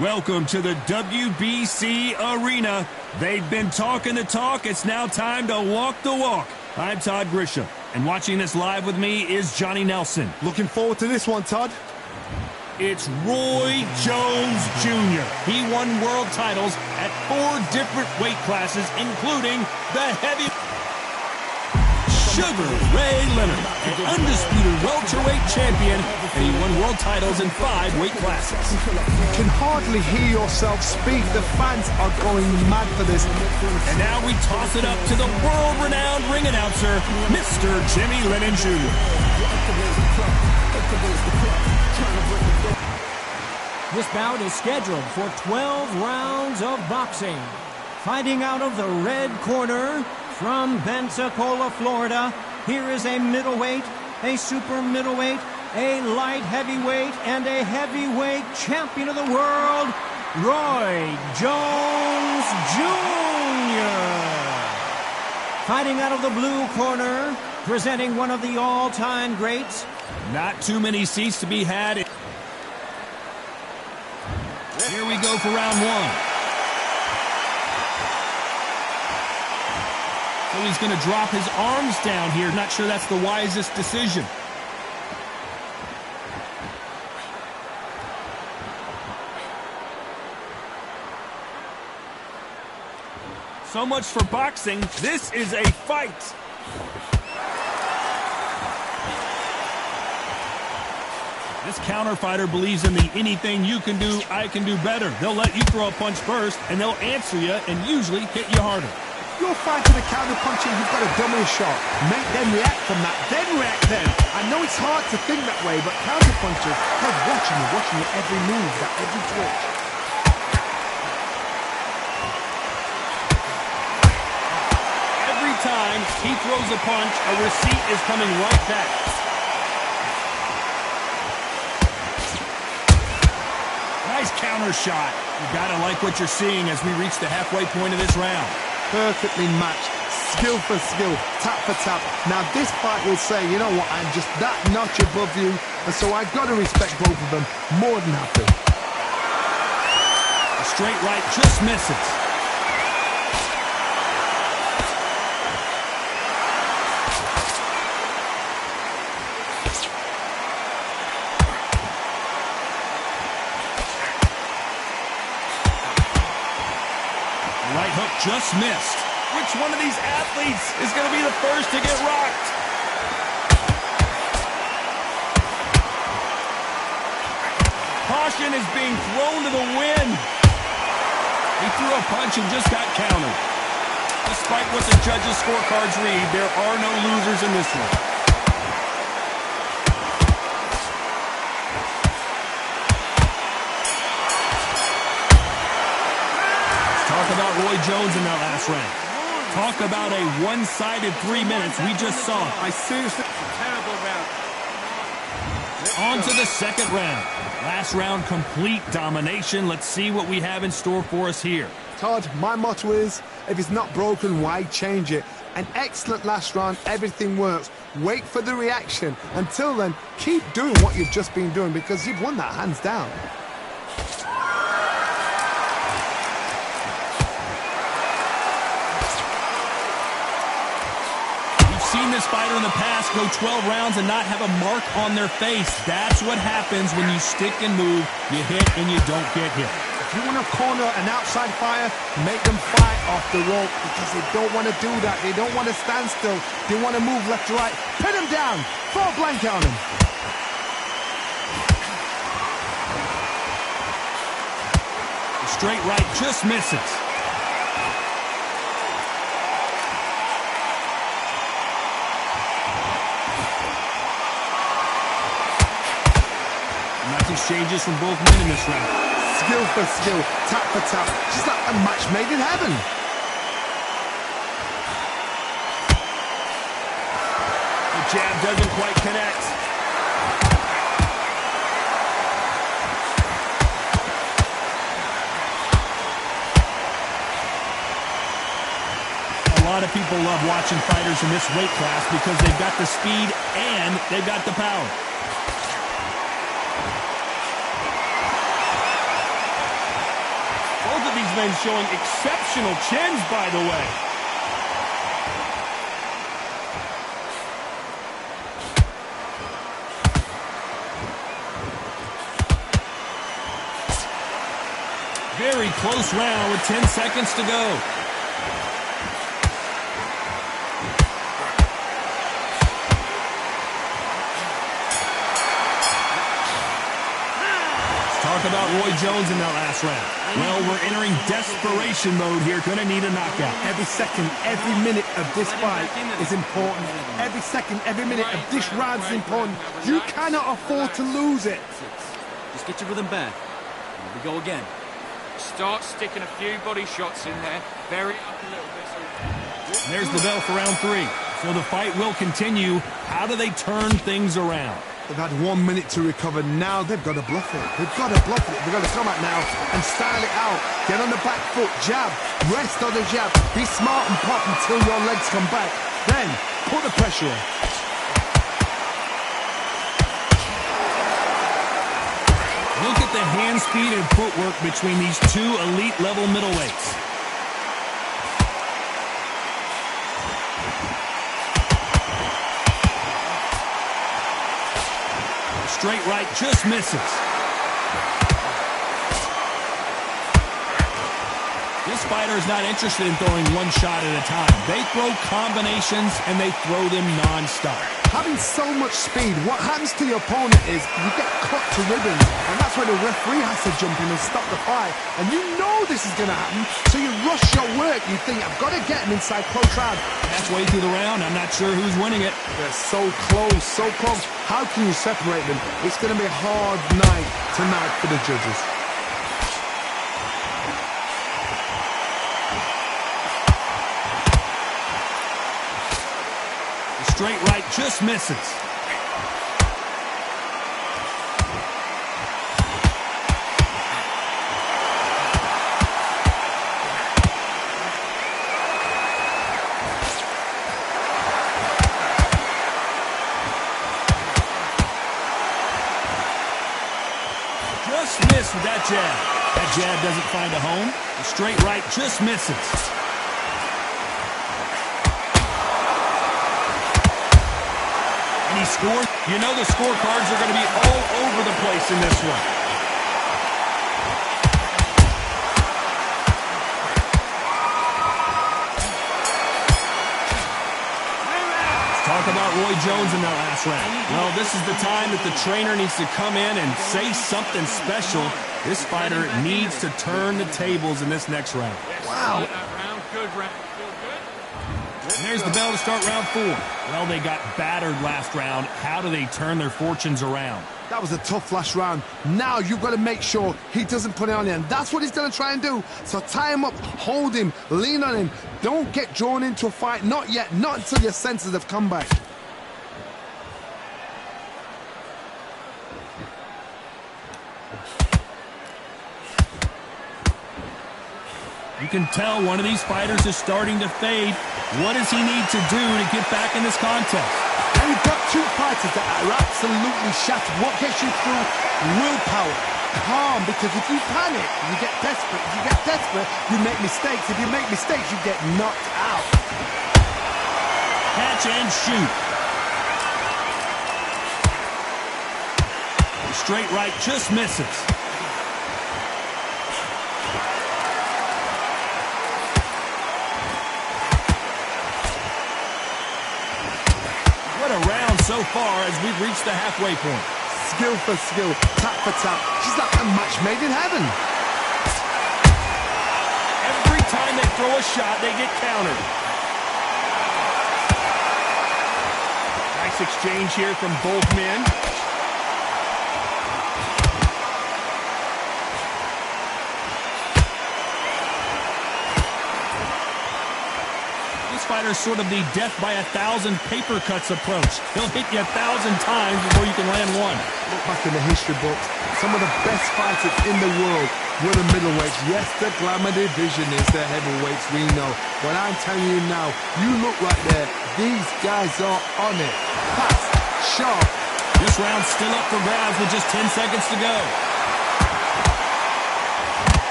Welcome to the WBC Arena. They've been talking the talk. It's now time to walk the walk. I'm Todd Grisham, and watching this live with me is Johnny Nelson. Looking forward to this one, Todd. It's Roy Jones Jr. He won world titles at 4 different weight classes, including the heavy... Sugar Ray Leonard, an undisputed welterweight champion, and he won world titles in 5 weight classes. You can hardly hear yourself speak. The fans are going mad for this. And now we toss it up to the world-renowned ring announcer, Mr. Jimmy Lennon Jr. This bout is scheduled for 12 rounds of boxing. Fighting out of the red corner, from Pensacola, Florida, here is a middleweight, a super middleweight, a light heavyweight, and a heavyweight champion of the world, Roy Jones Jr. Fighting out of the blue corner, presenting one of the all-time greats. Not too many seats to be had. Here we go for round 1. So he's going to drop his arms down here. Not sure that's the wisest decision. So much for boxing. This is a fight. This counter fighter believes in the anything you can do, I can do better. They'll let you throw a punch first, and they'll answer you and usually hit you harder. You're fighting a counter punching, you've got a dummy shot. Make them react from that, then react then. I know it's hard to think that way, but counter punchers, they're watching your every move, that every twitch. Every time he throws a punch, a receipt is coming right back. Nice counter shot. You gotta like what you're seeing as we reach the halfway point of this round. Perfectly matched, skill for skill, tap for tap. Now this fight will say, you know what, I'm just that notch above you, and so I've got to respect both of them more than happy. A straight right just misses. Right hook just missed. Which one of these athletes is going to be the first to get rocked? Caution is being thrown to the wind. He threw a punch and just got countered. Despite what the judges' scorecards read, there are no losers in this one. Talk about Roy Jones in that last round. Talk about a one-sided 3 minutes we just saw. I seriously... Terrible round. On to the second round. Last round, complete domination. Let's see what we have in store for us here. Todd, my motto is, if it's not broken, why change it? An excellent last round, everything works. Wait for the reaction. Until then, keep doing what you've just been doing because you've won that hands down. Seen this fighter in the past go 12 rounds and not have a mark on their face. That's what happens when you stick and move. You hit and you don't get hit. If you want to corner an outside fire, make them fight off the rope because they don't want to do that. They don't want to stand still. They want to move left to right. Pin them down. Throw a blanket on them. The straight right just misses. Exchanges from both men in this round. Skill for skill, tap for tap, just like a match made in heaven. The jab doesn't quite connect. A lot of people love watching fighters in this weight class because they've got the speed and they've got the power. of these men showing exceptional chins, by the way. Very close round with 10 seconds to go. Talk about Roy Jones in that last round. Well, we're entering desperation mode here. Gonna need a knockout. Every second, every minute of this fight is important. Every second, every minute of this round is important. You cannot afford to lose it. Just get your rhythm back. Here we go again. Start sticking a few body shots in there. Vary up a little bit. And there's the bell for round 3. So the fight will continue. How do they turn things around? They've had 1 minute to recover. Now they've got to bluff it. They've got to bluff it. They've got to come out now and style it out. Get on the back foot, jab, rest on the jab. Be smart and pop until your legs come back. Then put the pressure on. Look at the hand speed and footwork between these two elite level middleweights. Straight right just misses. This fighter is not interested in throwing one shot at a time. They throw combinations and they throw them non-stop. Having so much speed, what happens to your opponent is you get cut to ribbons, and that's where the referee has to jump in and stop the fight. And you know this is going to happen, so you rush your work. You think, I've got to get him inside close round. Halfway through the round, I'm not sure who's winning it. They're so close, so close. How can you separate them? It's going to be a hard night tonight for the judges. Straight right just misses. Just missed with that jab. That jab doesn't find a home. The straight right just misses. He scored. You know the scorecards are going to be all over the place in this one. Let's talk about Roy Jones in that last round. Well, this is the time that the trainer needs to come in and say something special. This fighter needs to turn the tables in this next round. Wow. Good round. And there's the bell to start round 4. Well, they got battered last round. How do they turn their fortunes around? That was a tough last round. Now you've got to make sure he doesn't put it on you, and that's what he's going to try and do. So tie him up, hold him, lean on him. Don't get drawn into a fight. Not yet. Not until your senses have come back. You can tell one of these fighters is starting to fade. What does he need to do to get back in this contest? Now you've got two fighters that are absolutely shattered. What gets you through? Willpower. Calm, because if you panic, you get desperate. If you get desperate, you make mistakes. If you make mistakes, you get knocked out. Catch and shoot. The straight right just misses. What a round so far as we've reached the halfway point. Skill for skill, tap for tap. She's like a match made in heaven. Every time they throw a shot, they get countered. Nice exchange here from both men. Fighter's sort of the death by 1,000 paper cuts approach. He'll hit you 1,000 times before you can land one. Look back in the history books. Some of the best fighters in the world were the middleweights. Yes, the glamour division is the heavyweights, we know. But I'm telling you now, you look right there. These guys are on it. Fast, sharp. This round's still up for grabs with just 10 seconds to go.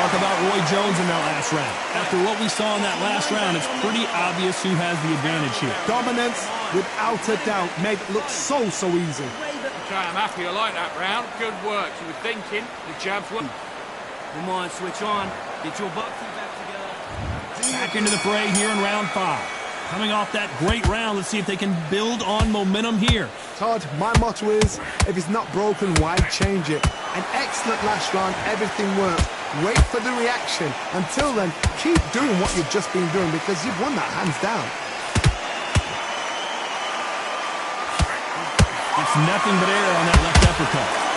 talk about Roy Jones in that last round. After what we saw in that last round, it's pretty obvious who has the advantage here. Dominance, without a doubt, made it look so easy. Okay, I'm happy I like that round. Good work. You were thinking. The jabs were... Come on, switch on. Get your boxing back together. Back into the fray here in round 5. Coming off that great round, let's see if they can build on momentum here. Todd, my motto is, if it's not broken, why change it? An excellent last round, everything works. Wait for the reaction. Until then, keep doing what you've just been doing because you've won that hands down. It's nothing but air on that left uppercut.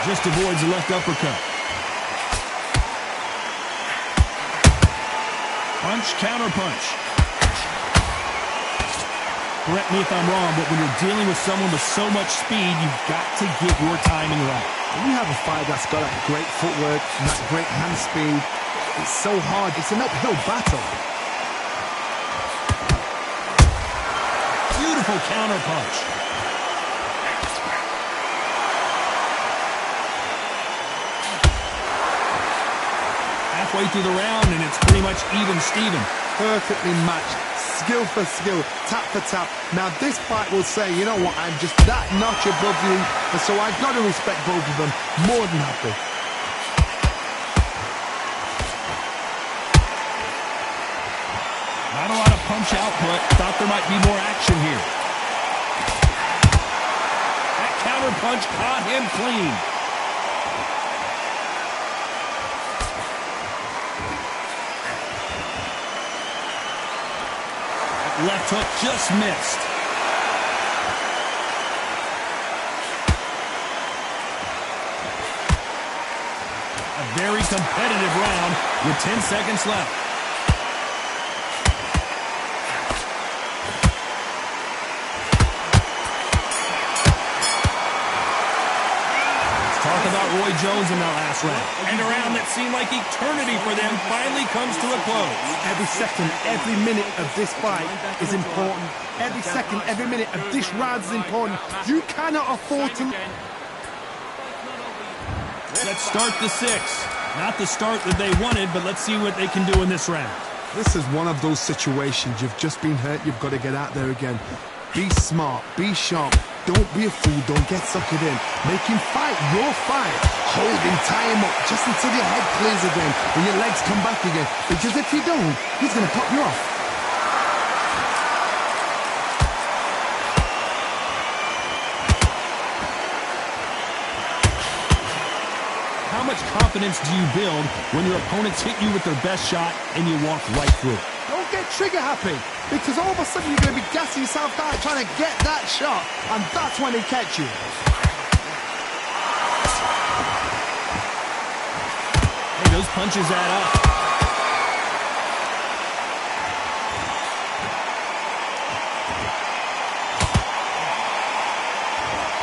Just avoids the left uppercut. Punch, counter punch. Correct me if I'm wrong, but when you're dealing with someone with so much speed, you've got to get your timing right. When you have a fight that's got that great footwork and that great hand speed, it's so hard. It's an uphill battle. Beautiful counter punch. Halfway through the round, and it's pretty much even-steven. Perfectly matched, skill for skill, tap for tap. Now this fight will say, you know what, I'm just that notch above you, and so I've got to respect both of them. More than happy. Not a lot of punch output. Thought there might be more action here. That counter punch caught him clean. That left hook just missed. A very competitive round with 10 seconds left. Talk about Roy Jones in that last round. And a round that seemed like eternity for them finally comes to a close. Every second, every minute of this fight is important. Every second, every minute of this round is important. You cannot afford to... Let's start the 6th. Not the start that they wanted, but let's see what they can do in this round. This is one of those situations. You've just been hurt. You've got to get out there again. Be smart. Be sharp. Don't be a fool. Don't get suckered in. Make him fight your fight. Hold him, tie him up just until your head clears again and your legs come back again. Because if you don't, he's going to pop you off. How much confidence do you build when your opponents hit you with their best shot and you walk right through it? Don't get trigger happy, because all of a sudden you're going to be gassing yourself out trying to get that shot, and that's when he catch you. Hey, those punches add up.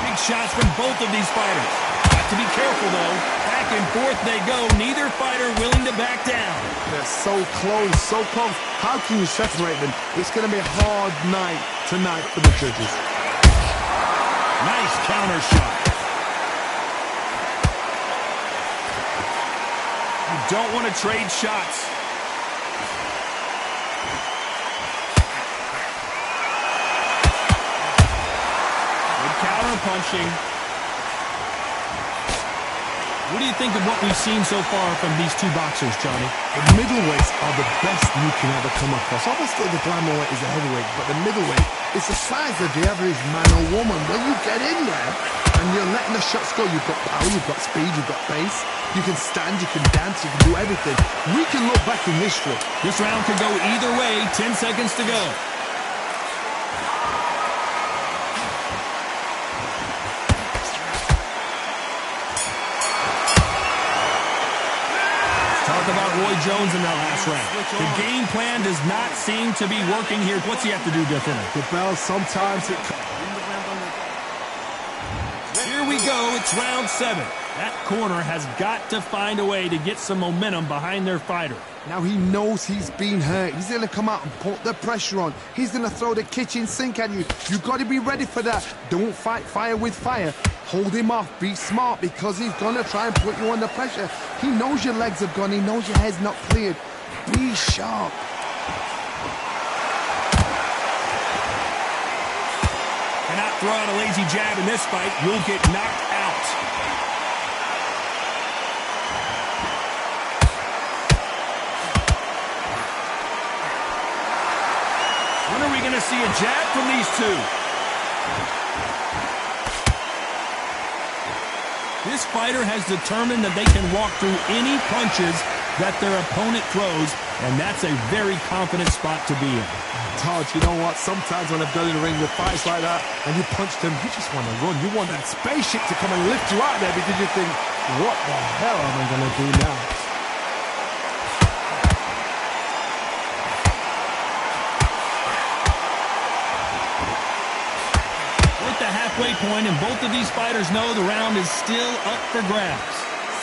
Big shots from both of these fighters. Got to be careful, though. Back and forth they go. Neither fighter willing to back down. They're so close, so close. How can you separate them? It's going to be a hard night tonight for the judges. Nice counter shot. You don't want to trade shots. Good counter punching. What do you think of what we've seen so far from these two boxers, Johnny? The middleweights are the best you can ever come across. Obviously, the glamour weight is a heavyweight, but the middleweight is the size of the average man or woman. When you get in there and you're letting the shots go, you've got power, you've got speed, you've got pace. You can stand, you can dance, you can do everything. We can look back in history. This round could go either way. 10 seconds to go. About Roy Jones in that last round. The game plan does not seem to be working here. What's he have to do differently? The bell, sometimes it... Here we go. It's round 7. That corner has got to find a way to get some momentum behind their fighter. Now he knows he's been hurt. He's going to come out and put the pressure on. He's going to throw the kitchen sink at you. You've got to be ready for that. Don't fight fire with fire. Hold him off. Be smart because he's going to try and put you under pressure. He knows your legs have gone. He knows your head's not cleared. Be sharp. Cannot throw out a lazy jab in this fight. You'll get knocked out. When are we going to see a jab from these two? This fighter has determined that they can walk through any punches that their opponent throws, and that's a very confident spot to be in. Todd, you know what? Sometimes when I've done in the ring with fights like that, and you punched him, you just want to run. You want that spaceship to come and lift you out there because you think, what the hell am I going to do now? Halfway point, and both of these fighters know the round is still up for grabs.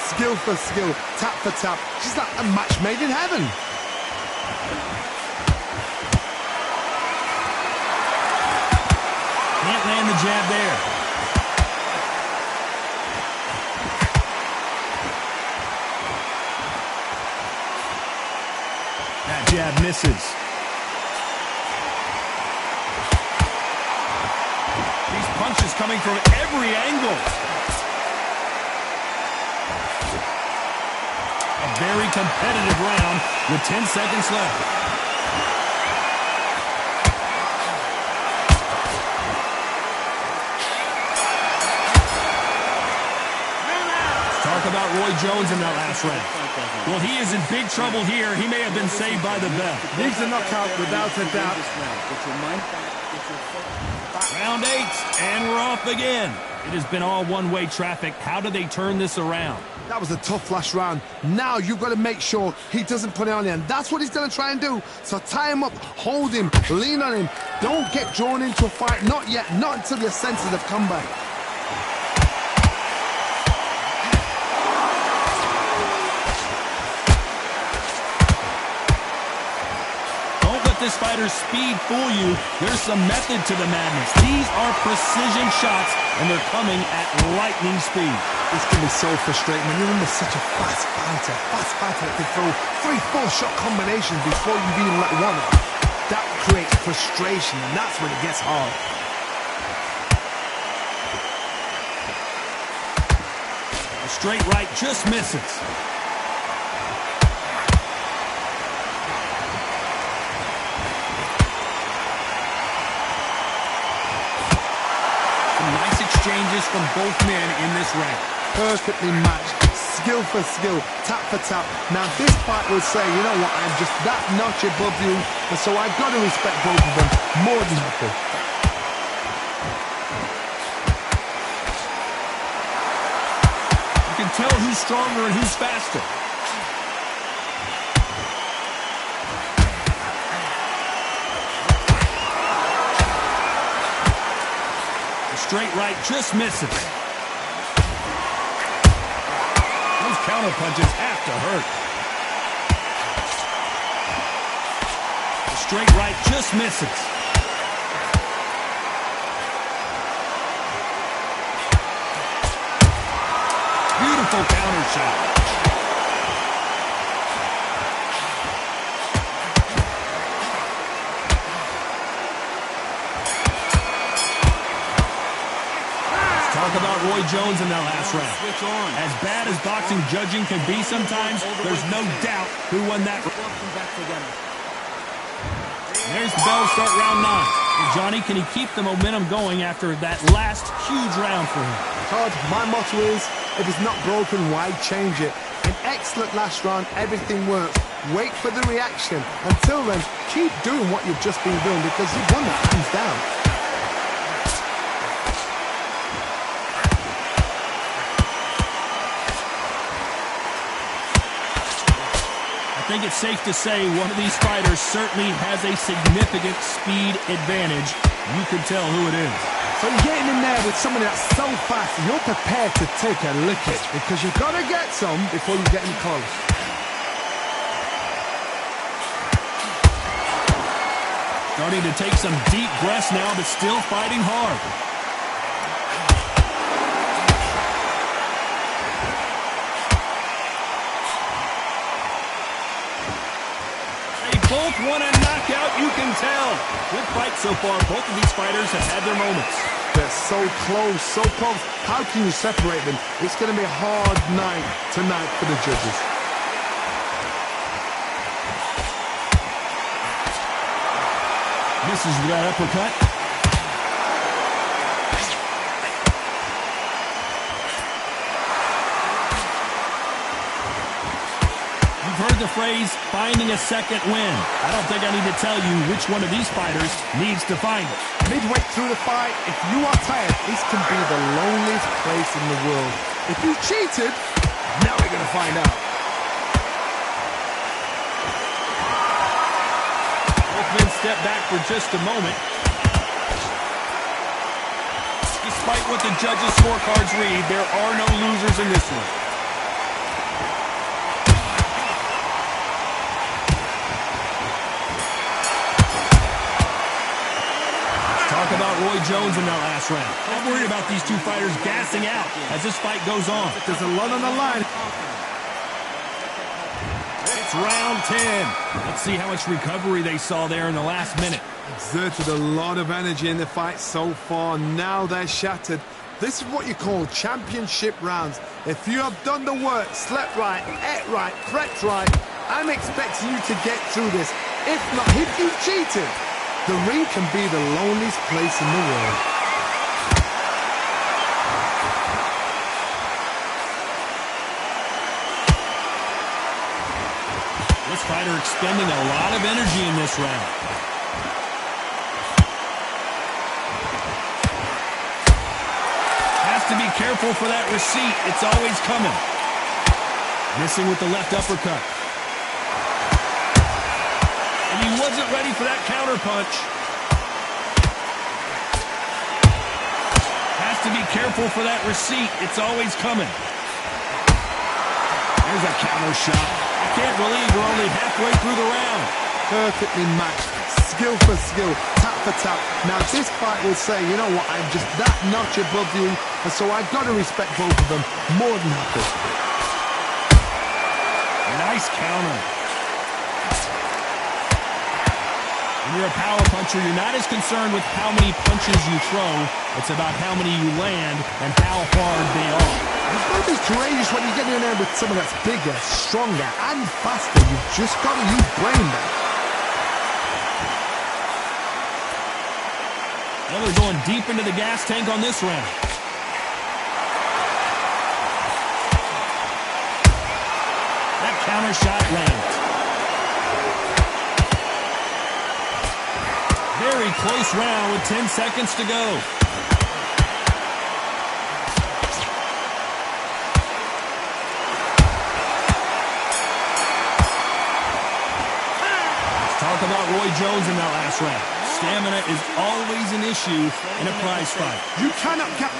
Skill for skill, tap for tap. She's like a match made in heaven. Can't land the jab there. That jab misses. Punches coming from every angle. A very competitive round with 10 seconds left. Talk about Roy Jones in that last round. Well, he is in big trouble here. He may have been saved by the bell. Needs a knockout without a doubt. Round 8, and we're off again. It has been all one-way traffic. How do they turn this around? That was a tough last round. Now you've got to make sure he doesn't put it on you, and that's what he's going to try and do. So tie him up, hold him, lean on him. Don't get drawn into a fight. Not yet. Not until your senses have come back. This fighter's speed fool you. There's some method to the madness. These are precision shots, and they're coming at lightning speed. This can be so frustrating when you're under such a fast fighter that can throw 3-4 shot combinations before you've even let one off. That creates frustration, and that's when it gets hard. A straight right just misses. Exchanges from both men in this round. Perfectly matched, skill for skill, tap for tap. Now this fight will say, you know what, I'm just that notch above you, and so I've got to respect both of them more than happy. You can tell who's stronger and who's faster. Straight right just misses. Those counter punches have to hurt. The straight right just misses. Beautiful counter shot. Talk about Roy Jones in that last round. As bad as boxing judging can be sometimes, there's no doubt who won that. There's the bell to start round 9. Well, Johnny, can he keep the momentum going after that last huge round for him? Todd, my motto is, if it's not broken, why change it? An excellent last round, everything works. Wait for the reaction. Until then, keep doing what you've just been doing because you've won that hands down. I think it's safe to say one of these fighters certainly has a significant speed advantage. You can tell who it is. So you're getting in there with somebody that's so fast, you're prepared to take a licking because you've got to get some before you get in close. Starting to take some deep breaths now, but still fighting hard. They both want a knockout, you can tell. Good fight so far. Both of these fighters have had their moments. They're so close, so close. How can you separate them? It's going to be a hard night tonight for the judges. Misses with that uppercut. You've heard the phrase, finding a second win. I don't think I need to tell you which one of these fighters needs to find it. Midway through the fight, if you are tired, this can be the loneliest place in the world. If you cheated, now we're going to find out. Both men step back for just a moment. Despite what the judges' scorecards read, there are no losers in this one. Talk about Roy Jones in that last round. I'm worried about these two fighters gassing out as this fight goes on. There's a lot on the line. It's round 10. Let's see how much recovery they saw there in the last minute. Exerted a lot of energy in the fight so far. Now they're shattered. This is what you call championship rounds. If you have done the work, slept right, ate right, prepped right, I'm expecting you to get through this. If not, if you cheated, the ring can be the loneliest place in the world. This fighter expending a lot of energy in this round. Has to be careful for that receipt. It's always coming. Missing with the left uppercut. And he wasn't ready for that counter punch. Has to be careful for that receipt. It's always coming. There's a counter shot. I can't believe we're only halfway through the round. Perfectly matched. Skill for skill. Tap for tap. Now this fight will say, you know what, I'm just that notch above you. And so I've got to respect both of them more than happy. Nice counter. When you're a power puncher, you're not as concerned with how many punches you throw. It's about how many you land and how hard they are. You've got to be courageous when you get in there with someone that's bigger, stronger, and faster. You've just got to use brain there. Well, they're going deep into the gas tank on this round. That counter shot lands. Very close round with 10 seconds to go. Let's talk about Roy Jones in that last round. Stamina is always an issue in a prize fight. You cannot get...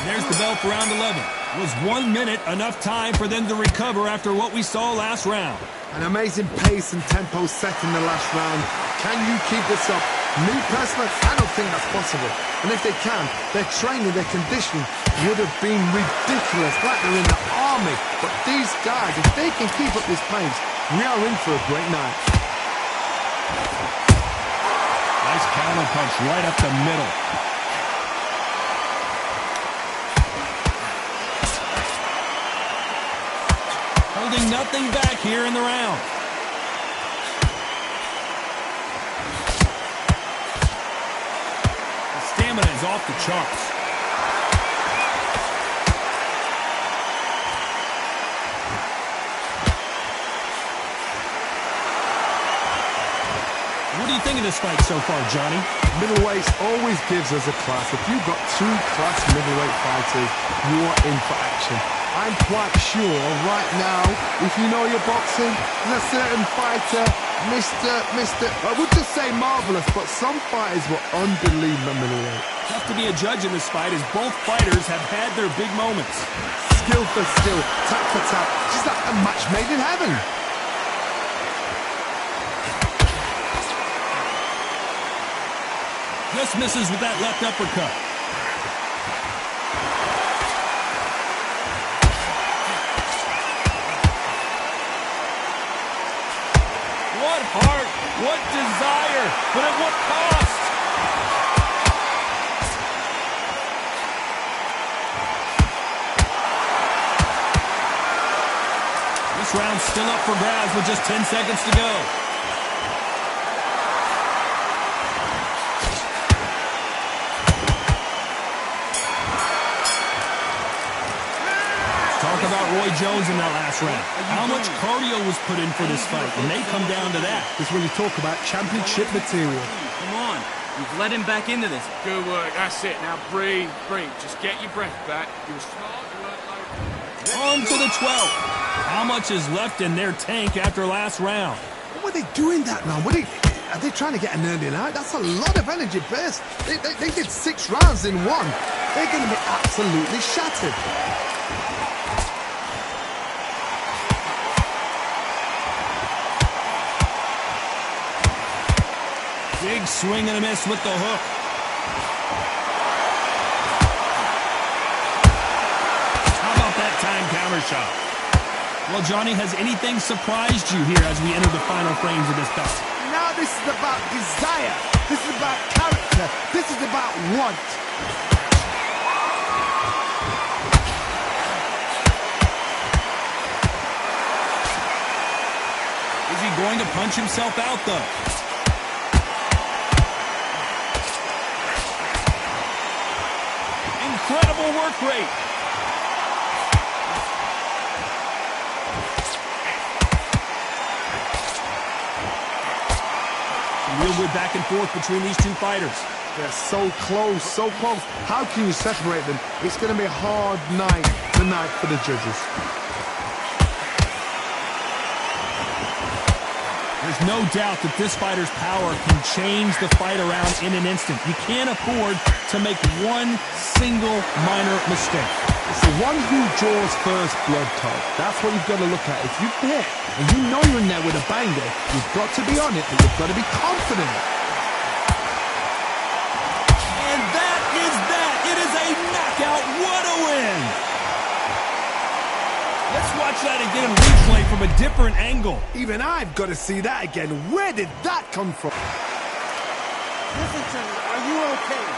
There's the bell for round 11. Was 1 minute enough time for them to recover after what we saw last round? An amazing pace and tempo set in the last round. Can you keep this up? Me personally, I don't think that's possible. And if they can, their training, their conditioning would have been ridiculous, like they're in the army. But these guys, if they can keep up this pace, we are in for a great night. Nice counter punch right up the middle. Holding nothing back here in the round. The stamina is off the charts. Would do you think of this fight so far, Johnny? Middleweights always gives us a class. If you've got two class middleweight fighters, you're in for action. I'm quite sure right now, if you know your boxing, there's a certain fighter, I would just say marvelous, but some fighters were unbelievable middleweight. Tough to be a judge in this fight as both fighters have had their big moments. Skill for skill, tap for tap. She's like a match made in heaven. Just misses with that left uppercut. What heart, what desire, but at what cost? This round's still up for grabs with just 10 seconds to go. Talk about Roy Jones in that last round. How much cardio was put in for this fight? It may come down to that. This is when you talk about championship material. Come on. You've led him back into this. Good work. That's it. Now breathe, breathe. Just get your breath back. You were smart. On to the 12th. How much is left in their tank after last round? What were they doing that now? Are they trying to get an early night? That's a lot of energy burst. They did 6 rounds in one. They're going to be absolutely shattered. Big swing and a miss with the hook. How about that time counter shot? Well, Johnny, has anything surprised you here as we enter the final frames of this bout? Now this is about desire. This is about character. This is about want. Is he going to punch himself out, though? Incredible work rate. Real good back and forth between these two fighters. They're so close, so close. How can you separate them? It's going to be a hard night tonight for the judges. There's no doubt that this fighter's power can change the fight around in an instant. You can't afford to make one single minor mistake. It's the one who draws first blood, Todd. That's what you've got to look at. If you've hit and you know you're in there with a banger, you've got to be on it, but you've got to be confident. And that is that. It is a knockout. What a win! Let's watch that again in replay from a different angle. Even I've got to see that again. Where did that come from? Listen to me. Are you okay?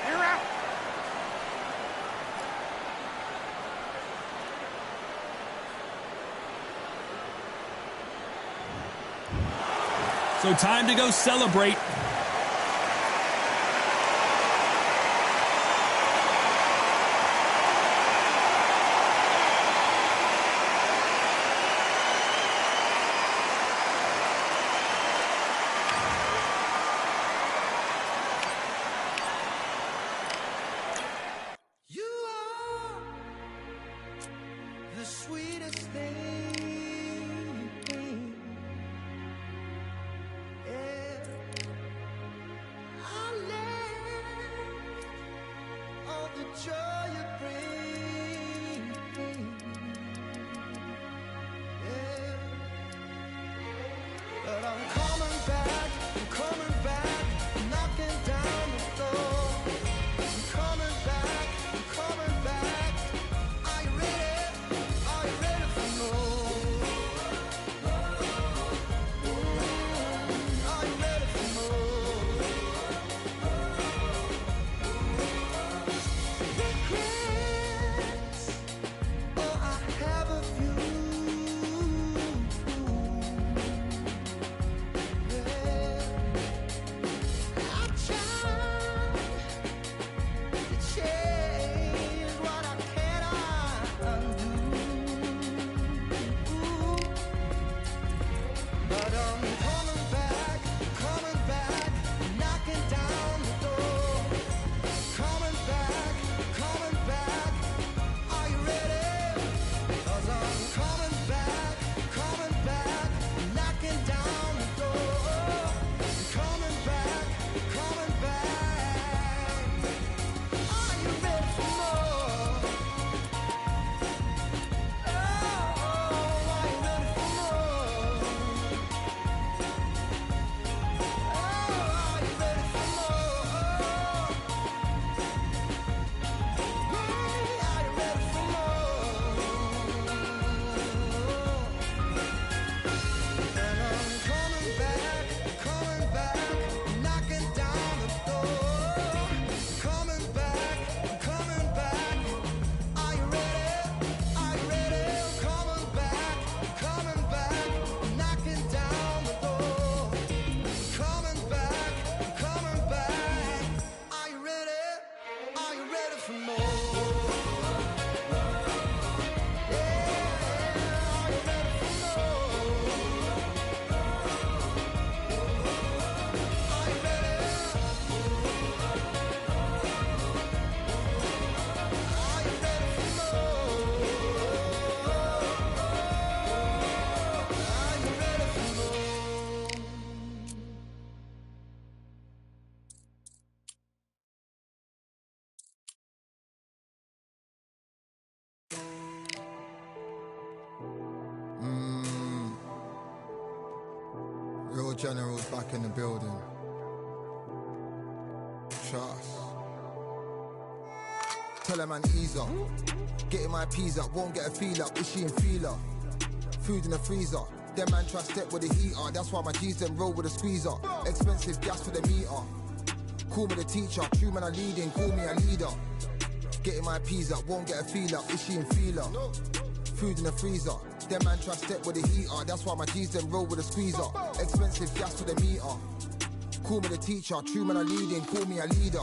You're out. So time to go celebrate. The sweetest thing, yeah. Real generals back in the building. Trust. Tell a man ease up. Getting my peas up, won't get a feel up. Is she in feeler? Food in the freezer. Them man try step with the heater. That's why my G's them roll with a squeezer. Expensive gas for the meter. Call me the teacher. True man I leading, call me a leader. Getting my peas up, won't get a feel up. Is she in feeler? Food in the freezer. Them man try step with the heater. That's why my G's them roll with a squeezer. Expensive gas for the meter. Call me the teacher. True man I leading, call me a leader.